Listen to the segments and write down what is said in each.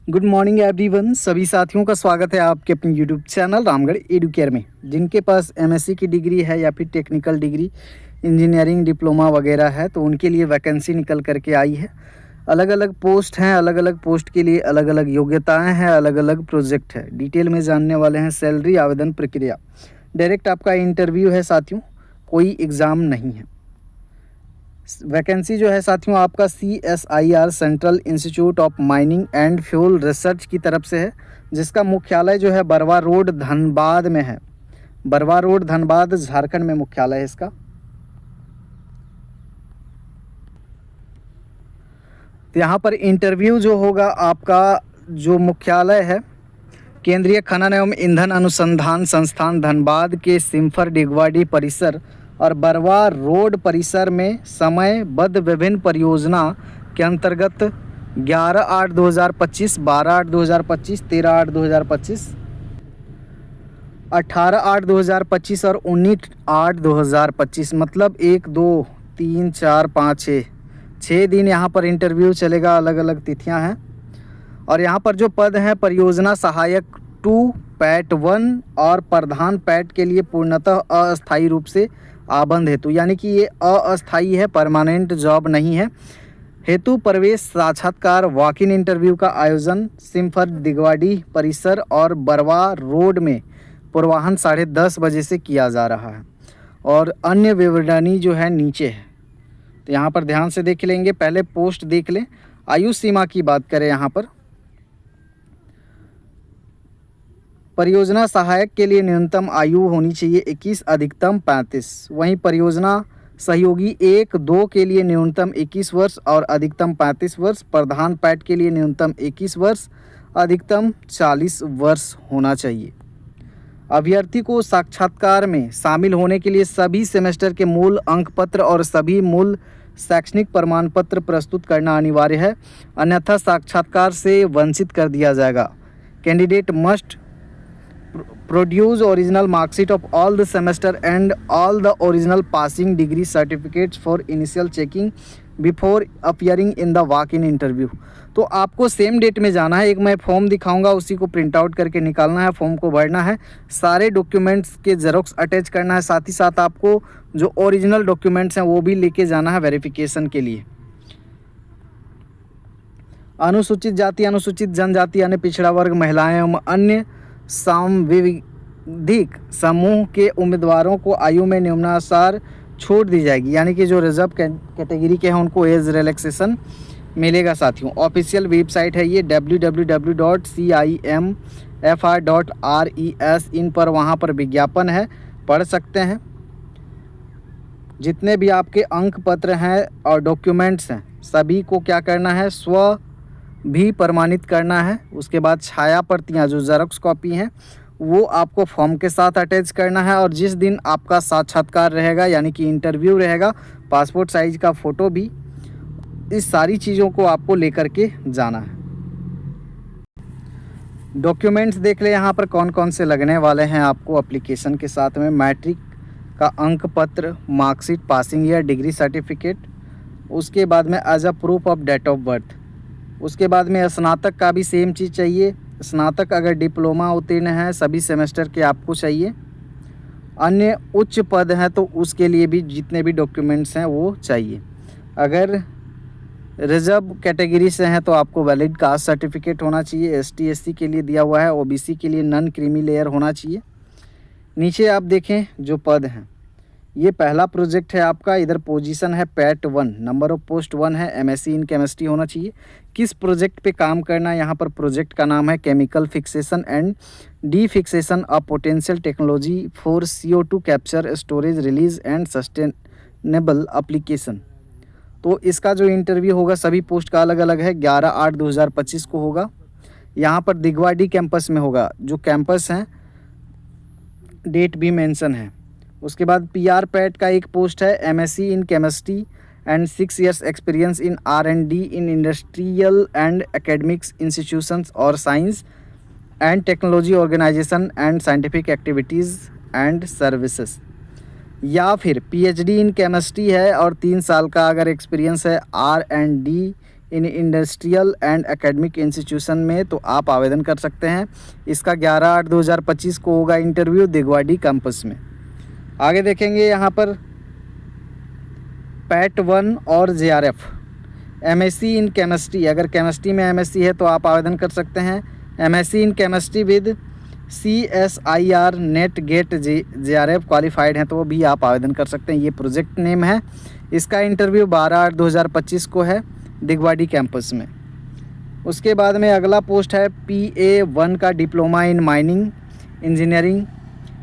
Good morning everyone. सभी साथियों का स्वागत है आपके अपने यूट्यूब चैनल रामगढ़ एडुकेयर में। जिनके पास एमएससी की डिग्री है या फिर टेक्निकल डिग्री, इंजीनियरिंग डिप्लोमा वगैरह है तो उनके लिए वैकेंसी निकल करके आई है। अलग अलग पोस्ट हैं, अलग अलग पोस्ट के लिए अलग अलग योग्यताएं हैं, अलग अलग प्रोजेक्ट है। डिटेल में जानने वाले हैं। सैलरी, आवेदन प्रक्रिया, डायरेक्ट आपका इंटरव्यू है साथियों, कोई एग्ज़ाम नहीं है। वैकेंसी जो है साथियों आपका CSIR central institute of mining and fuel research की तरफ से है, जिसका मुख्यालय जो है बरवा रोड धनबाद में है। बरवा रोड धनबाद झारखंड में मुख्यालय है इसका। तो यहाँ पर इंटरव्यू जो होगा आपका, जो मुख्यालय है केंद्रीय खनन एवं ईंधन अनुसंधान संस्थान धनबाद के सिम्फर डिगवाडी परिसर और बरवा रोड परिसर में समयबद्ध विभिन्न परियोजना के अंतर्गत 11/8/2025, 12/8/2025, 13/8/2025, 18/8/2025 और 19/8/2025, मतलब 1 2 3 4 5 6 दिन यहाँ पर इंटरव्यू चलेगा। अलग अलग तिथियाँ हैं। और यहाँ पर जो पद हैं, परियोजना सहायक 2 पैट 1 और प्रधान पैट के लिए पूर्णतः अस्थायी रूप से आबंध हेतु, यानी कि ये अस्थायी है, परमानेंट जॉब नहीं है। हेतु प्रवेश साक्षात्कार वॉक इन इंटरव्यू का आयोजन सिम्फर दिगवाडी परिसर और बरवा रोड में पूर्वाह्न 10:30 बजे से किया जा रहा है। और अन्य विवरणी जो है नीचे है, तो यहाँ पर ध्यान से देख लेंगे। पहले पोस्ट देख लें। आयु सीमा की बात करें, यहाँ पर परियोजना सहायक के लिए न्यूनतम आयु होनी चाहिए 21, अधिकतम 35। वहीं परियोजना सहयोगी 1 2 के लिए न्यूनतम 21 वर्ष और अधिकतम 35 वर्ष। प्रधान पैट के लिए न्यूनतम 21 वर्ष, अधिकतम 40 वर्ष होना चाहिए। अभ्यर्थी को साक्षात्कार में शामिल होने के लिए सभी सेमेस्टर के मूल अंक पत्र और सभी मूल शैक्षणिक प्रमाण पत्र प्रस्तुत करना अनिवार्य है, अन्यथा साक्षात्कार से वंचित कर दिया जाएगा। Candidate must produce original mark sheet of all the semester and all the original passing degree certificates for initial checking before appearing in the walk-in interview। तो आपको सेम डेट में जाना है। एक मैं फॉर्म दिखाऊंगा, उसी को प्रिंट आउट करके निकालना है, फॉर्म को भरना है, सारे डॉक्यूमेंट्स के जेरोक्स अटैच करना है। साथ ही साथ आपको जो ओरिजिनल डॉक्यूमेंट्स हैं वो भी लेके जाना है वेरिफिकेशन के लिए। अनुसूचित जाति, अनुसूचित जनजाति, अन्य पिछड़ा वर्ग, महिलाएं एवं अन्य सांविधिक समूह के उम्मीदवारों को आयु में निम्नानुसार छूट दी जाएगी, यानी कि जो रिजर्व कैटेगरी के हैं उनको एज रिलैक्सेशन मिलेगा। साथियों ऑफिशियल वेबसाइट है ये www.cimfr.res। इन पर वहाँ पर विज्ञापन है, पढ़ सकते हैं। जितने भी आपके अंक पत्र हैं और डॉक्यूमेंट्स हैं सभी को क्या करना है, स्व भी प्रमाणित करना है। उसके बाद छाया प्रतियाँ जो जेरॉक्स कॉपी हैं वो आपको फॉर्म के साथ अटैच करना है। और जिस दिन आपका साक्षात्कार रहेगा यानी कि इंटरव्यू रहेगा, पासपोर्ट साइज का फ़ोटो भी, इस सारी चीज़ों को आपको लेकर के जाना है। डॉक्यूमेंट्स देख ले यहाँ पर कौन कौन से लगने वाले हैं आपको एप्लीकेशन के साथ में। मैट्रिक का अंक पत्र, marksheet, passing year, degree certificate. उसके बाद में as a proof of date of birth. उसके बाद में स्नातक का भी सेम चीज़ चाहिए। स्नातक अगर डिप्लोमा उत्तीर्ण है सभी सेमेस्टर के आपको चाहिए। अन्य उच्च पद हैं तो उसके लिए भी जितने भी डॉक्यूमेंट्स हैं वो चाहिए। अगर रिजर्व कैटेगरी से हैं तो आपको वैलिड कास्ट सर्टिफिकेट होना चाहिए। ST SC के लिए दिया हुआ है, OBC के लिए नॉन क्रीमी लेयर होना चाहिए। नीचे आप देखें जो पद हैं, ये पहला प्रोजेक्ट है आपका। इधर पोजीशन है पैट 1, नंबर ऑफ पोस्ट 1 है। MSc इन केमिस्ट्री होना चाहिए। किस प्रोजेक्ट पे काम करना है, यहाँ पर प्रोजेक्ट का नाम है chemical fixation and D fixation of potential technology for CO2 capture, storage, release and sustainable application. तो इसका जो इंटरव्यू होगा सभी पोस्ट का अलग अलग है, 11/8/2025 को होगा। यहाँ पर दिगवाडी कैंपस में होगा। जो कैंपस हैं डेट भी मेंशन है। उसके बाद PR पैट का एक पोस्ट है, MSc in chemistry and 6 years experience in R&D in industrial and academics institutions और science and technology organisation and scientific activities and services. या फिर PhD इन केमिस्ट्री है और 3 साल का अगर एक्सपीरियंस है R&D in industrial and academic institution में, तो आप आवेदन कर सकते हैं। इसका 11/8/2025 को होगा इंटरव्यू दिगवाड़ी कैंपस में। आगे देखेंगे यहाँ पर पैट 1 और JRF। MSc इन केमिस्ट्री, अगर केमिस्ट्री में MSc है तो आप आवेदन कर सकते हैं। MSc in chemistry with CSIR NET GATE JRF qualified हैं तो वो भी आप आवेदन कर सकते हैं। ये प्रोजेक्ट नेम है। इसका इंटरव्यू 12/8/2025 को है दिगवाड़ी कैंपस में। उसके बाद में अगला पोस्ट है PA1 का diploma in mining engineering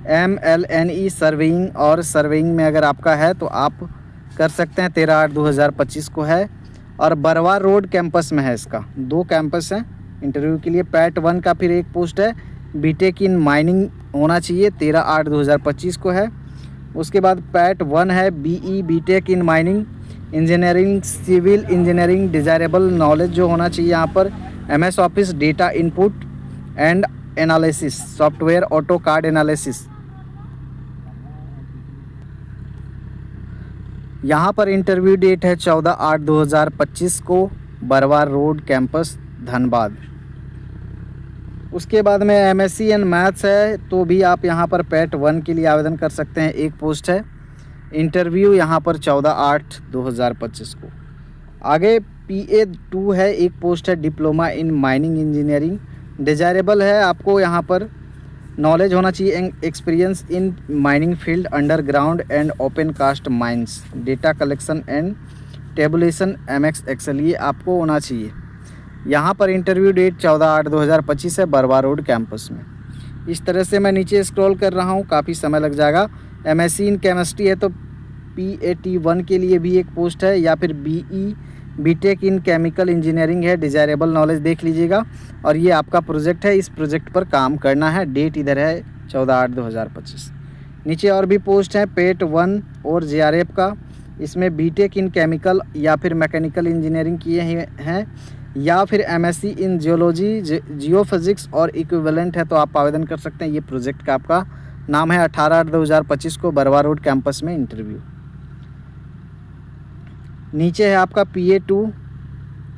MLNE surveying, और सर्वेइंग में अगर आपका है तो आप कर सकते हैं। 13/8/2025 को है और बरवा रोड कैंपस में है। इसका 2 कैंपस हैं इंटरव्यू के लिए। पैट 1 का फिर एक पोस्ट है बीटेक इन माइनिंग होना चाहिए, 13/8/2025 को है। उसके बाद पैट 1 है BE BTech in mining engineering civil engineering. Desirable knowledge जो होना चाहिए यहाँ पर MS office data input and analysis software AutoCAD analysis. यहाँ पर इंटरव्यू डेट है 14/8/2025 को, बरवा रोड कैंपस धनबाद। उसके बाद में MSc इन मैथ्स है तो भी आप यहाँ पर पैट 1 के लिए आवेदन कर सकते हैं। एक पोस्ट है, इंटरव्यू यहाँ पर 14/8/2025 को। आगे PA2 है, एक पोस्ट है diploma in mining engineering. Desirable है, आपको यहाँ पर नॉलेज होना चाहिए experience in mining field underground and open cast mines data collection and tabulation MX Excel, ये आपको होना चाहिए। यहाँ पर इंटरव्यू डेट 14/8/2025 है बरवा रोड कैंपस में। इस तरह से मैं नीचे स्क्रॉल कर रहा हूँ, काफ़ी समय लग जाएगा। MSc इन केमिस्ट्री है तो PAT1 के लिए भी एक पोस्ट है, या फिर BE BTech in chemical engineering है। डिज़ायरेबल नॉलेज देख लीजिएगा, और ये आपका प्रोजेक्ट है, इस प्रोजेक्ट पर काम करना है। डेट इधर है 14/8/2025। नीचे और भी पोस्ट हैं पैट 1 और JRF का। इसमें बीटेक इन केमिकल या फिर मैकेनिकल इंजीनियरिंग किए हैं, या फिर MSc इन जियोलॉजी जियोफिजिक्स और इक्विवेलेंट है तो आप आवेदन कर सकते हैं। ये प्रोजेक्ट का आपका नाम है। 18/8/2025 को बरवा रोड कैंपस में इंटरव्यू। नीचे है आपका PA2,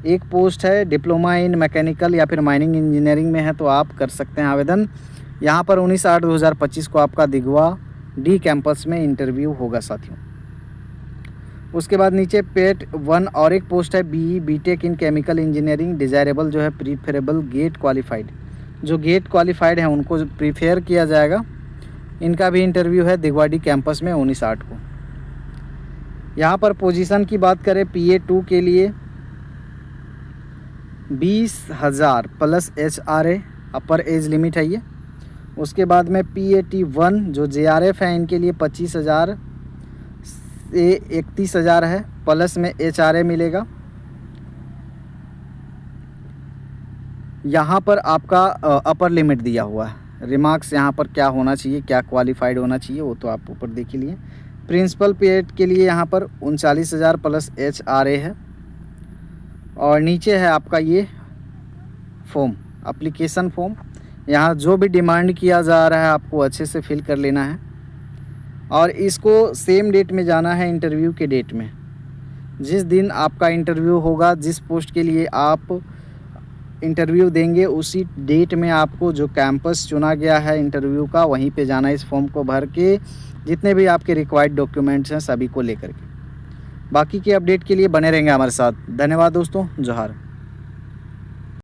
एक पोस्ट है डिप्लोमा इन मैकेनिकल या फिर माइनिंग इंजीनियरिंग में है तो आप कर सकते हैं आवेदन। यहाँ पर 19/8/2025 को आपका दिगवा D कैंपस में इंटरव्यू होगा साथियों। उसके बाद नीचे पैट 1 और एक पोस्ट है BE BTech in chemical engineering. Desirable जो है प्रीफरेबल गेट क्वालिफाइड, जो गेट क्वालिफाइड हैं उनको प्रीफेयर किया जाएगा। इनका भी इंटरव्यू है दिगवाड़ी कैंपस में 19/8 को। यहाँ पर पोजीशन की बात करें PA2 के लिए 20,000 प्लस HRA अपर एज लिमिट है ये। उसके बाद में PAT1 जो JRF है इनके लिए 25,000 से 31,000 है, प्लस में HRA मिलेगा। यहाँ पर आपका अपर लिमिट दिया हुआ है। रिमार्क्स यहाँ पर क्या होना चाहिए, क्या क्वालिफाइड होना चाहिए वो तो आप ऊपर देख लिए। प्रिंसिपल पेड के लिए यहाँ पर 39,000 प्लस HRA है। और नीचे है आपका ये फॉर्म, एप्लीकेशन फॉर्म। यहाँ जो भी डिमांड किया जा रहा है आपको अच्छे से फिल कर लेना है, और इसको सेम डेट में जाना है इंटरव्यू के डेट में। जिस दिन आपका इंटरव्यू होगा, जिस पोस्ट के लिए आप इंटरव्यू देंगे, उसी डेट में आपको जो कैंपस चुना गया है इंटरव्यू का वहीं पे जाना है। इस फॉर्म को भर के जितने भी आपके रिक्वायर्ड डॉक्यूमेंट्स हैं सभी को लेकर के। बाकी के अपडेट के लिए बने रहेंगे हमारे साथ। धन्यवाद दोस्तों, जोहार।